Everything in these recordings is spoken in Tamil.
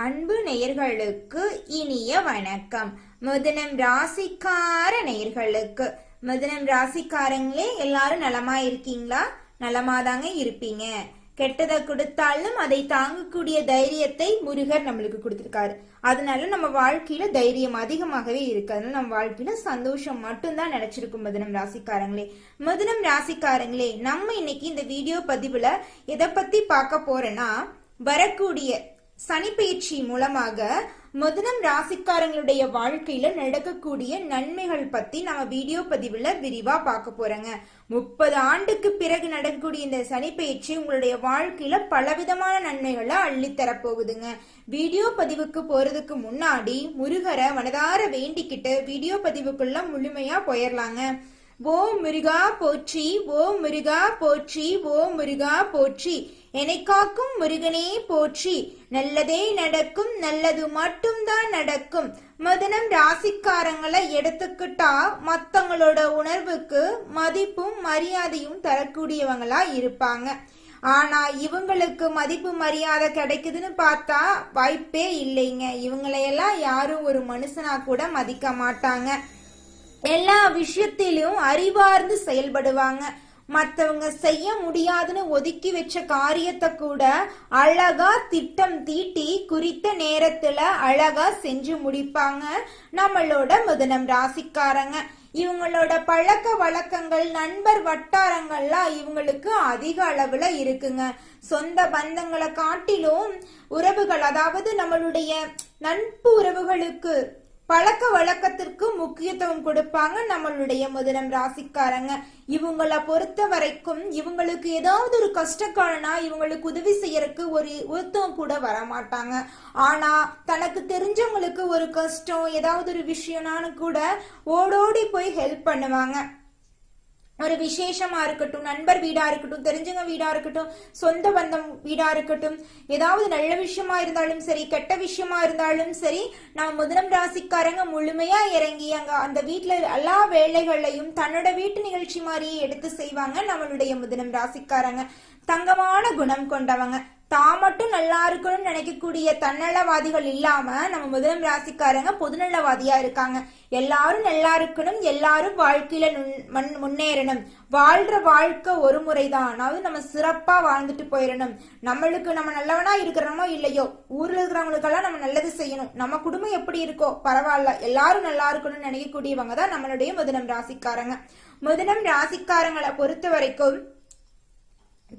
அன்பு நேயர்களுக்கு இனிய வணக்கம். மிதுனம் ராசிக்கார நேயர்களுக்கு, மிதுனம் ராசிக்காரங்களே எல்லாரும் நலமா இருக்கீங்களா? நலமாதாங்க இருப்பீங்க. கெட்டதை கொடுத்தாலும் அதை தாங்கக்கூடிய தைரியத்தை முருகர் நம்மளுக்கு கொடுத்திருக்காரு. அதனால நம்ம வாழ்க்கையில தைரியம் அதிகமாகவே இருக்கு. அதனால நம்ம வாழ்க்கையில சந்தோஷம் மட்டும்தான் நினைச்சிருக்கும். மிதுனம் ராசிக்காரங்களே, மிதுனம் ராசிக்காரங்களே, நம்ம இன்னைக்கு இந்த வீடியோ பதிவுல எதை பத்தி பார்க்க போறேன்னா, வரக்கூடிய சனி பயிற்சி மூலமாக மிதுனம் ராசிக்காரங்களுடைய வாழ்க்கையில நடக்கக்கூடிய நன்மைகள் பத்தி நம்ம வீடியோ பதிவுல விரிவா பார்க்க போறோங்க. 30 ஆண்டுக்கு பிறகு நடக்கக்கூடிய இந்த சனி பயிற்சி உங்களுடைய வாழ்க்கையில பலவிதமான நன்மைகளை அள்ளித்தர போகுதுங்க. வீடியோ பதிவுக்கு போறதுக்கு முன்னாடி முருகரை மனதார வேண்டிக்கிட்டு வீடியோ பதிவுக்குள்ள முழுமையா போயிடலாங்க. ஓம் முருகா போற்றி, ஓம் முருகா போற்றி, ஓம் முருகா போற்றி, என்னை காக்கும் முருகனே போற்றி, நல்லதே நடக்கும், நல்லது மட்டும்தான் நடக்கும். மிதுனம் ராசிக்காரங்களை எடுத்துக்கிட்டா மத்தவங்களோட உணர்வுக்கு மதிப்பும் மரியாதையும் தரக்கூடியவங்களா இருப்பாங்க. ஆனா இவங்களுக்கு மதிப்பு மரியாதை கிடைக்குதுன்னு பார்த்தா வாய்ப்பே இல்லைங்க. இவங்களையெல்லாம் யாரும் ஒரு மனுஷனா கூட மதிக்க மாட்டாங்க. எல்லா விஷயத்திலும் அறிவார்ந்து செயல்படுவாங்க. மற்றவங்க செய்ய முடியாதுன்னு ஒதுக்கி வச்ச காரியத்தை கூட அழகா திட்டம் தீட்டி குறித்த நேரத்துல அழகா செஞ்சு முடிப்பாங்க நம்மளோட மிதுனம் ராசிக்காரங்க. இவங்களோட பழக்க வழக்கங்கள், நண்பர் வட்டாரங்கள்லாம் இவங்களுக்கு அதிக அளவுல இருக்குங்க. சொந்த பந்தங்களை காட்டிலும் உறவுகள், அதாவது நம்மளுடைய நட்பு உறவுகளுக்கு, பழக்க வழக்கத்திற்கு முக்கியத்துவம் கொடுப்பாங்க நம்மளுடைய மிதுனம் ராசிக்காரங்க. இவங்களை பொறுத்த வரைக்கும் இவங்களுக்கு ஏதாவது ஒரு கஷ்டக்காரனா இவங்களுக்கு உதவி செய்யறதுக்கு ஒருத்தம் கூட வரமாட்டாங்க. ஆனா தனக்கு தெரிஞ்சவங்களுக்கு ஒரு கஷ்டம், ஏதாவது ஒரு விஷயம்னான்னு கூட ஓடோடி போய் ஹெல்ப் பண்ணுவாங்க. ஒரு விசேஷமா இருக்கட்டும், நண்பர் வீடா இருக்கட்டும், தெரிஞ்சவங்க வீடா இருக்கட்டும், சொந்த பந்தம் வீடா இருக்கட்டும், ஏதாவது நல்ல விஷயமா இருந்தாலும் சரி, கெட்ட விஷயமா இருந்தாலும் சரி, நம்ம மிதுனம் ராசிக்காரங்க முழுமையா இறங்கி அங்க அந்த வீட்டுல எல்லா வேலைகளையும் தன்னோட வீட்டு நிகழ்ச்சி மாதிரியே எடுத்து செய்வாங்க நம்மளுடைய மிதுனம் ராசிக்காரங்க. தங்கமான குணம் கொண்டவங்க. தான் மட்டும் நல்லா இருக்கணும்னு நினைக்கக்கூடிய தன்னலவாதிகள் இல்லாம நம்ம மிதுனம் ராசிக்காரங்க பொதுநலவாதியா இருக்காங்க. எல்லாரும் நல்லா இருக்கணும், எல்லாரும் வாழ்க்கையில முன்னேறணும். வாழ்ற வாழ்க்கை ஒரு முறைதான், அதாவது நம்ம சிறப்பா வாழ்ந்துட்டு போயிடணும். நம்மளுக்கு நம்ம நல்லவனா இருக்கிறோமோ இல்லையோ, ஊர்ல இருக்கிறவங்களுக்கெல்லாம் நம்ம நல்லது செய்யணும். நம்ம குடும்பம் எப்படி இருக்கோ பரவாயில்ல, எல்லாரும் நல்லா இருக்கணும்னு நினைக்கக்கூடியவங்க தான் நம்மளுடைய மிதுனம் ராசிக்காரங்க. மிதுனம் ராசிக்காரங்களை பொறுத்த வரைக்கும்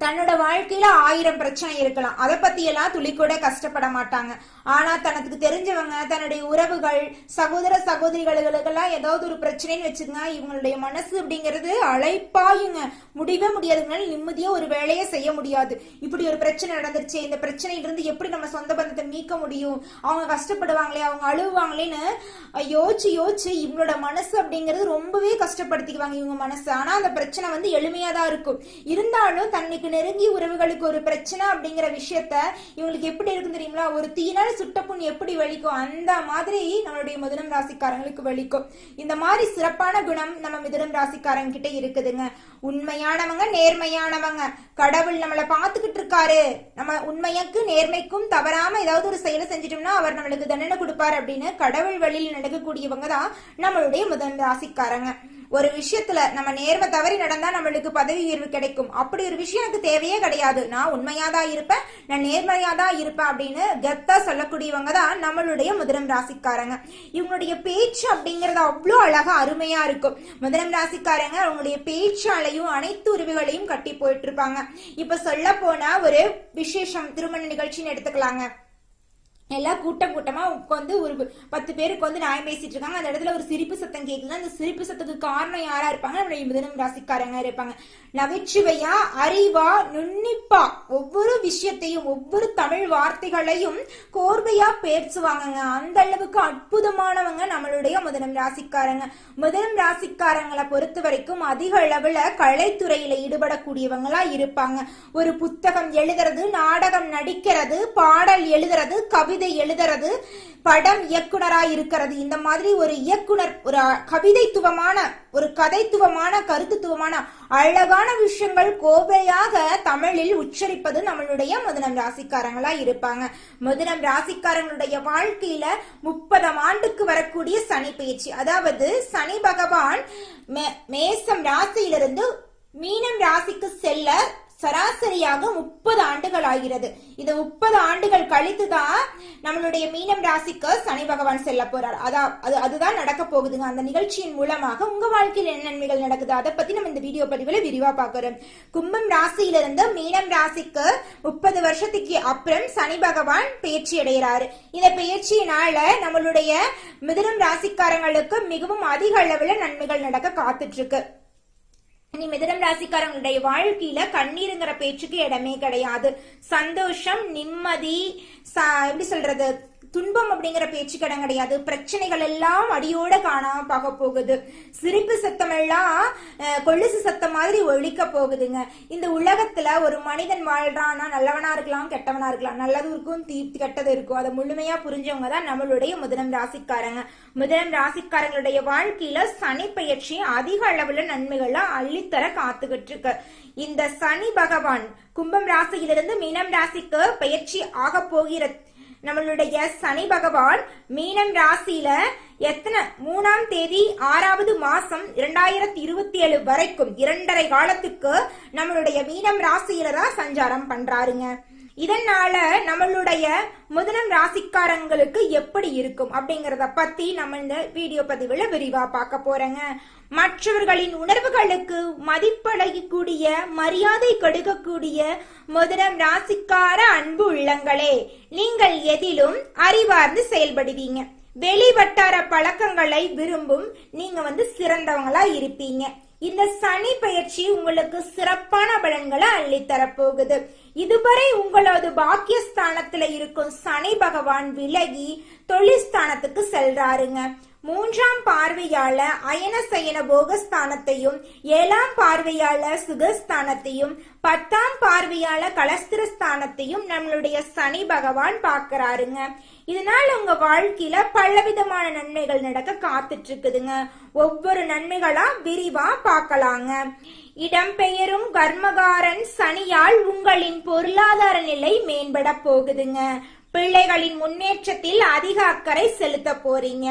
தன்னோட வாழ்க்கையில 1000 பிரச்சனை இருக்கலாம், அதை பத்தி எல்லாம் துளி கூட கஷ்டப்பட மாட்டாங்க. ஆனா தனக்கு தெரிஞ்சவங்க, தன்னுடைய உறவுகள், சகோதர சகோதரிகளுக்கெல்லாம் ஏதாவது ஒரு பிரச்சனைன்னு வச்சுங்க, இவங்களுடைய மனசு அப்படிங்கிறது அழைப்பாயுங்க. முடியவே முடியாதுங்க, நிம்மதியா ஒரு வேலையை செய்ய முடியாது. இப்படி ஒரு பிரச்சனை நடந்துருச்சு, இந்த பிரச்சனையிலிருந்து எப்படி நம்ம சொந்த பந்தத்தை மீட்க முடியும், அவங்க கஷ்டப்படுவாங்களே, அவங்க அழுவாங்களேன்னு யோசிச்சு யோசிச்சு இவங்களோட மனசு அப்படிங்கிறது ரொம்பவே கஷ்டப்படுத்திக்குவாங்க இவங்க மனசு. ஆனா அந்த பிரச்சனை வந்து எளிமையாதான் இருக்கும். இருந்தாலும் தன்னை நெருங்கிய உறவுகளுக்கு ஒரு பிரச்சனை அப்படிங்கிற விஷயத்த இவங்களுக்கு எப்படி இருக்கும் தெரியுங்களா? ஒரு தீனால் சுட்ட புண் எப்படி வலிக்கும், அந்த மாதிரி நம்மளுடைய மிதுனம் ராசிக்காரங்களுக்கு வலிக்கும். இந்த மாதிரி சிறப்பான குணம் நம்ம மிதுனம் ராசிக்காரங்க கிட்ட இருக்குதுங்க. உண்மையானவங்க, நேர்மையானவங்க. கடவுள் நம்மளை பார்த்துக்கிட்டு இருக்காரு, நம்ம உண்மைக்கு நேர்மைக்கும் தவறாம ஏதாவது ஒரு செயலை செஞ்சிட்டோம்னா அவர் நம்மளுக்கு தண்டனை கொடுப்பாரு அப்படின்னு கடவுள் வழியில் நடக்கக்கூடியவங்க தான் நம்மளுடைய மிதுனம் ராசிக்காரங்க. ஒரு விஷயத்துல நம்ம நேர்மை தவறி நடந்தா நம்மளுக்கு பதவி உயர்வு கிடைக்கும். அப்படி ஒரு விஷயம் எனக்கு தேவையே கிடையாது, நான் உண்மையாதான் இருப்பேன், நான் நேர்மையாதான் இருப்பேன் அப்படின்னு கெத்தா சொல்லக்கூடியவங்க தான் நம்மளுடைய மிதுனம் ராசிக்காரங்க. இவங்களுடைய பேச்சு அப்படிங்கறது அவ்வளோ அழகா அருமையா இருக்கும். மிதுனம் ராசிக்காரங்க அவங்களுடைய பேச்சாலையும் அனைத்து உறவுகளையும் கட்டி போயிட்டு இருப்பாங்க. இப்ப சொல்ல போனா ஒரு விசேஷம், திருமண நிகழ்ச்சின்னு எடுத்துக்கலாங்க. எல்லாம் கூட்டமா உட்காந்து ஒரு 10 பேருக்கு வந்து நியாயம் பேசிட்டு இருக்காங்க. அந்த இடத்துல ஒரு சிரிப்பு சத்தம் கேட்குது. அந்த சிரிப்பு சத்தத்துக்கு காரணம் யாரா இருப்பாங்க? நம்மளுடைய மிதுனம் ராசிக்காரங்க இருப்பாங்க. நகைச்சுவையா, அறிவா, நுண்ணிப்பா ஒவ்வொரு விஷயத்தையும், ஒவ்வொரு தமிழ் வார்த்தைகளையும் கோர்வையா பேசுவாங்க. அந்த அளவுக்கு அற்புதமானவங்க நம்மளுடைய மிதுனம் ராசிக்காரங்க. மிதுனம் ராசிக்காரங்களை பொறுத்த வரைக்கும் அதிக அளவுல கலைத்துறையில ஈடுபடக்கூடியவங்களா இருப்பாங்க. ஒரு புத்தகம் எழுதுறது, நாடகம் நடிக்கிறது, பாடல் எழுதுறது, கவிதை கவிதை எழுதுறது, படம் இயக்குனரா இருக்கிறது, இந்த மாதிரி ஒரு இயக்குனர் ஒரு கவிதைத்துவமான ஒரு கதைத்துவமான கருத்துத்துவமான அழகான விஷயங்கள் கோவையாக தமிழில் உச்சரிப்பது நம்மளுடைய மிதுனம் ராசிக்காரங்களா இருப்பாங்க. மிதுனம் ராசிக்காரங்களுடைய வாழ்க்கையில 30 ஆண்டுக்கு வரக்கூடிய சனி பயிற்சி, அதாவது சனி பகவான் மேசம் ராசியிலிருந்து மீனம் ராசிக்கு செல்ல சராசரியாக 30 ஆண்டுகள் ஆகிறது. இந்த 30 ஆண்டுகள் கழித்துதான் நம்மளுடைய மீனம் ராசிக்கு சனி பகவான் செல்ல போறார். அதுதான் நடக்க போகுதுங்க. அந்த நிகழ்ச்சியின் மூலமாக உங்க வாழ்க்கையில் என்ன நன்மைகள் நடக்குது அதை பத்தி நம்ம இந்த வீடியோ பதிவுல விரிவா பார்க்கிறோம். கும்பம் ராசியிலிருந்து மீனம் ராசிக்கு 30 வருஷத்துக்கு அப்புறம் சனி பகவான் பயிற்சி அடைகிறாரு. இந்த பயிற்சியினால நம்மளுடைய மிதுனம் ராசிக்காரங்களுக்கு மிகவும் அதிக அளவுல நன்மைகள் நடக்க காத்துட்டு இருக்கு. இனி மிதுனம் ராசிக்காரங்களுடைய வாழ்க்கையில கண்ணீருங்கிற பேச்சுக்கு இடமே கிடையாது. சந்தோஷம், நிம்மதி, எப்படி சொல்றது, துன்பம் அப்படிங்கிற பேச்சுக்கு இடம் கிடையாது. பிரச்சனைகள் எல்லாம் அடியோட காணாம பார்க்க போகுது. சிரிப்பு சத்தம் எல்லாம் கொலுசு சத்தம் மாதிரி ஒழிக்க போகுதுங்க. இந்த உலகத்துல ஒரு மனிதன் வாழ்றான்னா நல்லவனா இருக்கலாம், கெட்டவனா இருக்கலாம், நல்லது இருக்கும், கெட்டது இருக்கும். அதை முழுமையா புரிஞ்சவங்க தான் நம்மளுடைய மிதுனம் ராசிக்காரங்க. மிதுனம் ராசிக்காரங்களுடைய வாழ்க்கையில சனி பயிற்சி அதிக அளவுல நன்மைகளை அள்ளித்தர காத்துக்கிட்டு இருக்கு. இந்த சனி பகவான் கும்பம் ராசியிலிருந்து மீனம் ராசிக்கு பயிற்சி ஆக போகிற நம்மளுடைய சனி பகவான் மீனம் ராசியில 3ஆம் தேதி 6வது மாசம் 2027 வரைக்கும் 2.5 காலத்துக்கு நம்மளுடைய மீனம் ராசியில தான் சஞ்சாரம் பண்றாருங்க. இதனால நம்மளுடைய மிதுனம் ராசிக்காரங்களுக்கு எப்படி இருக்கும் அப்படிங்கறத பத்தி நம்ம இந்த வீடியோ பதிவுல விரிவா பார்க்க போறேங்க. மற்றவர்களின் உணர்வுகளுக்கு மதிப்படையக்கூடிய, மரியாதை கொடுக்கக்கூடிய மிதுனம் ராசிக்கார அன்பு உள்ளங்களே, நீங்கள் எதிலும் அறிவார்ந்து செயல்படுவீங்க. வெளி வட்டார பழக்கங்களை விரும்பும் நீங்க சிறந்தவங்களா இருப்பீங்க. இந்த சனி பயிற்சி உங்களுக்கு சிறப்பான பலன்களை அள்ளித்தரப்போகுது. இதுவரை உங்களது பாக்கியஸ்தானத்துல இருக்கும் சனி பகவான் விலகி தொழில் ஸ்தானத்துக்கு செல்றாருங்க. 3ஆம் பார்வையால அயன சயன போகஸ்தானத்தையும், 7ஆம் பார்வையால சுகஸ்தானத்தையும், 10ஆம் பார்வையால கலஸ்திரஸ்தானத்தையும் நம்மளுடைய சனி பகவான் பாக்குறாருங்க. இதனால உங்க வாழ்க்கையில பலவிதமான நன்மைகள் நடக்க காத்துட்டு இருக்குதுங்க. ஒவ்வொரு நன்மைகளா விரிவா பார்க்கலாங்க. இடம்பெயரும் கர்மகாரன் சனியால் உங்களின் பொருளாதார நிலை மேம்பட போகுதுங்க. பிள்ளைகளின் முன்னேற்றத்தில் அதிக அக்கறை செலுத்த போறீங்க.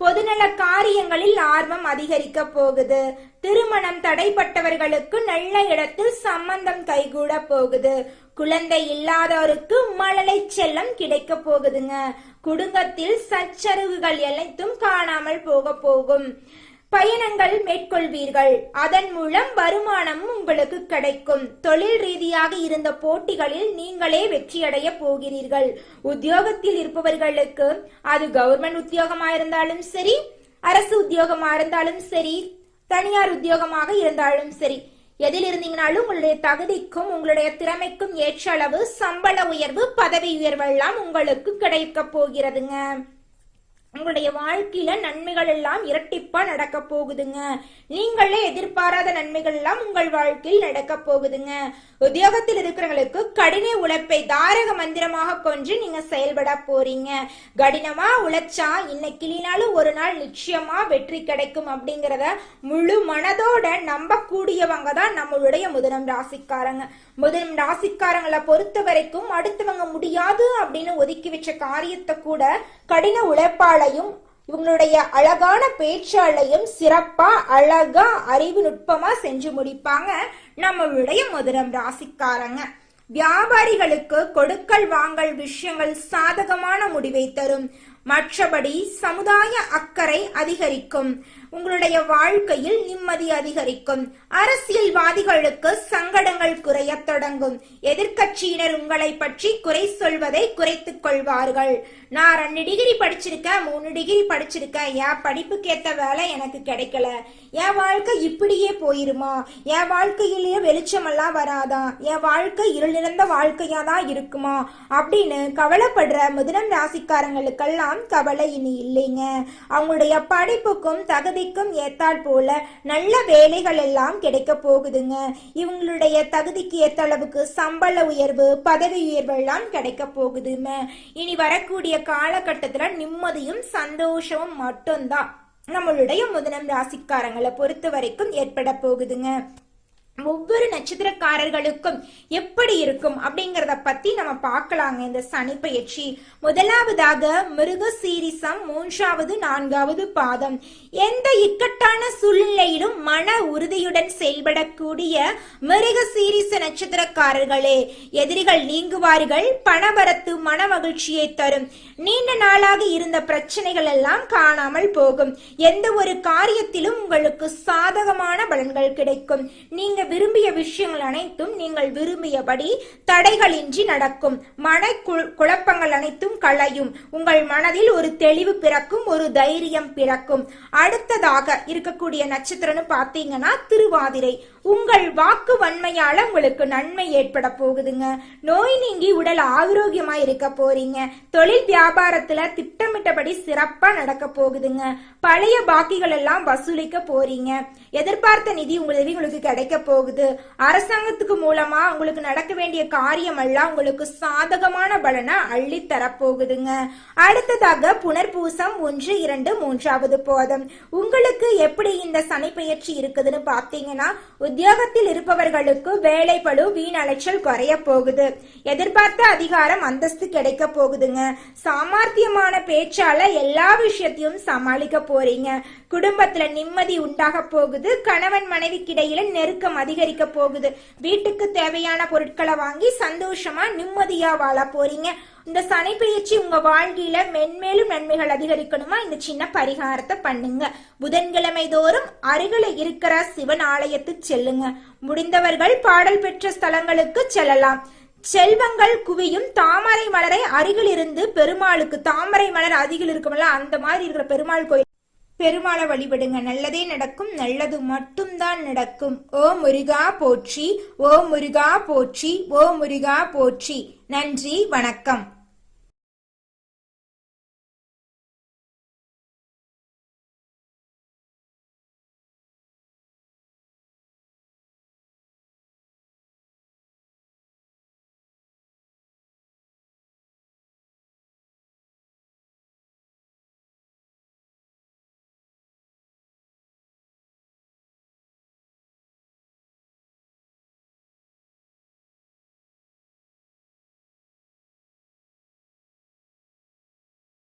பொதுநல காரியங்களில் ஆர்வம் அதிகரிக்க போகுது. திருமணம் தடைப்பட்டவர்களுக்கு நல்ல இடத்தில் சம்பந்தம் கைகூட போகுது. குழந்தை இல்லாதவருக்கு மழலை செல்லம் கிடைக்க போகுதுங்க. குடும்பத்தில் சச்சரவுகள் அனைத்தும் காணாமல் போகும். பயணங்கள் மேற்கொள்வீர்கள். அதன் மூலம் வருமானம் உங்களுக்கு கிடைக்கும். தொழில் ரீதியாக இருந்த போட்டிகளில் நீங்களே வெற்றியடைய போகிறீர்கள். உத்தியோகத்தில் இருப்பவர்களுக்கு, அது கவர்மெண்ட் உத்தியோகமா இருந்தாலும் சரி, அரசு உத்தியோகமா இருந்தாலும் சரி, தனியார் உத்தியோகமாக இருந்தாலும் சரி, எதில் இருந்தீங்கனாலும் உங்களுடைய தகுதிக்கும் உங்களுடைய திறமைக்கும் ஏற்ற அளவு சம்பள உயர்வு, பதவி உயர்வு எல்லாம் உங்களுக்கு கிடைக்க போகிறதுங்க. உங்களுடைய வாழ்க்கையில நன்மைகள் எல்லாம் இரட்டிப்பா நடக்க போகுதுங்க. நீங்களே எதிர்பாராத நன்மைகள் எல்லாம் உங்கள் வாழ்க்கையில் நடக்க போகுதுங்க. உத்தியோகத்தில் இருக்கிறவங்களுக்கு கடின உழைப்பை தாரக மந்திரமாக கொண்டு நீங்க செயல்பட போறீங்க. கடினமா உழைச்சா இன்னைக்கு இல்லைனாலும் ஒரு நாள் நிச்சயமா வெற்றி கிடைக்கும் அப்படிங்கறத முழு மனதோட நம்பக்கூடியவங்க தான் நம்மளுடைய மிதுனம் ராசிக்காரங்க. மிதுனம் ராசிக்காரங்களை பொறுத்த வரைக்கும் அடுத்தவங்க முடியாது அப்படின்னு ஒதுக்கி வச்ச காரியத்தை கூட கடின உழைப்பாலையும் இவங்களுடைய அழகான பேச்சாலையும் சிறப்பா அழகா அறிவு நுட்பமா செஞ்சு முடிப்பாங்க நம்மளுடைய மிதுனம் ராசிக்காரங்க. வியாபாரிகளுக்கு கொடுக்கல் வாங்கல் விஷயங்கள் சாதகமான முடிவை தரும். மற்றபடி சமுதாய அக்கறை அதிகரிக்கும். உங்களுடைய வாழ்க்கையில் நிம்மதி அதிகரிக்கும். அரசியல்வாதிகளுக்கு சங்கடங்கள் குறைய தொடங்கும். எதிர்கட்சியினர் உங்களை பற்றி குறை சொல்வதை குறைத்துக் கொள்வார்கள். நான் 2 டிகிரி படிச்சிருக்கேன், 3 டிகிரி படிச்சிருக்கேன், என் படிப்புக்கு ஏத்த வேலை எனக்கு கிடைக்கல, என் வாழ்க்கை இப்படியே போயிருமா, என் வாழ்க்கையிலேயே வெளிச்சமெல்லாம் வராதா, என் வாழ்க்கை இருள் நிறைந்த வாழ்க்கையா தான் இருக்குமா அப்படின்னு கவலைப்படுற மிதுனம் ராசிக்காரங்களுக்கெல்லாம் எல்லாம் கவலை இனி இல்லைங்க. அவங்களுடைய படிப்புக்கும் தகுதிக்கும் ஏத்தால் போல நல்ல வேலைகள் எல்லாம் கிடைக்க போகுதுங்க. இவங்களுடைய தகுதிக்கு ஏத்த அளவுக்கு சம்பள உயர்வு, பதவி உயர்வு எல்லாம் கிடைக்க போகுதுங்க. இனி வரக்கூடிய காலகட்டத்துல நிம்மதியும் சந்தோஷமும் மட்டும்தான் நம்மளுடைய மிதுனம் ராசிக்காரங்களை பொறுத்த வரைக்கும் ஏற்பட போகுதுங்க. ஒவ்வொரு நட்சத்திரக்காரர்களுக்கும் எப்படி இருக்கும் அப்படிங்கறத பத்தி நம்ம பார்க்கலாங்க. இந்த சனி பெயர்ச்சி முதலாவதாக மிருகசீரிசம் 3வது 4வது பாதம். எந்த இக்கட்டான சூழ்நிலையிலும் மன உறுதியுடன் செயல்படக்கூடிய மிருகசீரிச நட்சத்திரக்காரர்களே, எதிரிகள் நீங்குவார்கள். பணவரத்து மன மகிழ்ச்சியை தரும். நீண்ட நாளாக இருந்த பிரச்சனைகள் எல்லாம் காணாமல் போகும். எந்த ஒரு காரியத்திலும் உங்களுக்கு சாதகமான பலன்கள் கிடைக்கும். நீங்க விரும்பிய விஷயங்கள் அனைத்தும் நீங்கள் விரும்பியபடி தடைகளின்றி நடக்கும். மன குழப்பங்கள் அனைத்தும் களையும். உங்கள் மனதில் ஒரு தெளிவு பிறக்கும், ஒரு தைரியம் பிறக்கும். அடுத்ததாக இருக்கக்கூடிய நட்சத்திரம்னு பாத்தீங்கன்னா திருவாதிரை. உங்கள் வாக்கு வன்மையால உங்களுக்கு நன்மை ஏற்பட போகுதுங்க. நோய் நீங்கி உடல் ஆரோக்கியமா இருக்க போறீங்க. தொழில் வியாபாரத்துல திட்டமிட்டபடி சிறப்பா நடக்க போகுதுங்க. பழைய பாக்கிகள் எல்லாம் வசூலிக்க போறீங்க. எதிர்பார்த்த நிதி உங்களுக்கு கிடைக்க போகுது. அரசாங்கத்துக்கு மூலமா உங்களுக்கு நடக்க வேண்டிய காரியம் எல்லாம் உங்களுக்கு சாதகமான பலனை அள்ளி தரப்போகுதுங்க. அடுத்ததாக புனர்பூசம் 1, 2, 3வது பாதம். உங்களுக்கு எப்படி இந்த சனி பெயர்ச்சி இருக்குதுன்னு பாத்தீங்கன்னா, உத்தியோகத்தில் இருப்பவர்களுக்கு வேலைப்பளு வீண் அலைச்சல் குறைய போகுது. எதிர்பார்த்த அதிகாரம் அந்தஸ்து கிடைக்க போகுதுங்க. சாமர்த்தியமான பேச்சால எல்லா விஷயத்தையும் சமாளிக்க போறீங்க. குடும்பத்துல நிம்மதி உண்டாக போகுது. கணவன் மனைவிக்கு இடையில நெருக்கம் அதிகரிக்க போகுது. வீட்டுக்கு தேவையான பொருட்களை வாங்கி சந்தோஷமா நிம்மதியா வாழ போறீங்க. இந்த சனி பெயர்ச்சி உங்க வாழ்க்கையில மென்மேலும் நன்மைகள் அதிகரிக்கணுமா, இந்த சின்ன பரிகாரத்தை பண்ணுங்க. புதன்கிழமை தோறும் அருகில இருக்கிற சிவன் ஆலயத்துக்கு செல்லுங்க. முடிந்தவர்கள் பாடல் பெற்ற ஸ்தலங்களுக்கு செல்லலாம். செல்வங்கள் குவியும். தாமரை மலரை அருகில் இருந்து பெருமாளுக்கு, தாமரை மலர் அருகில் இருக்கும்ல அந்த மாதிரி இருக்கிற பெருமாள் கோயில் பெருமாளை வழிபடுங்க. நல்லதே நடக்கும். நல்லது மட்டும்தான் நடக்கும். ஓ முருகா போற்றி, ஓ முருகா போற்றி, ஓ முருகா போற்றி. நன்றி, வணக்கம்.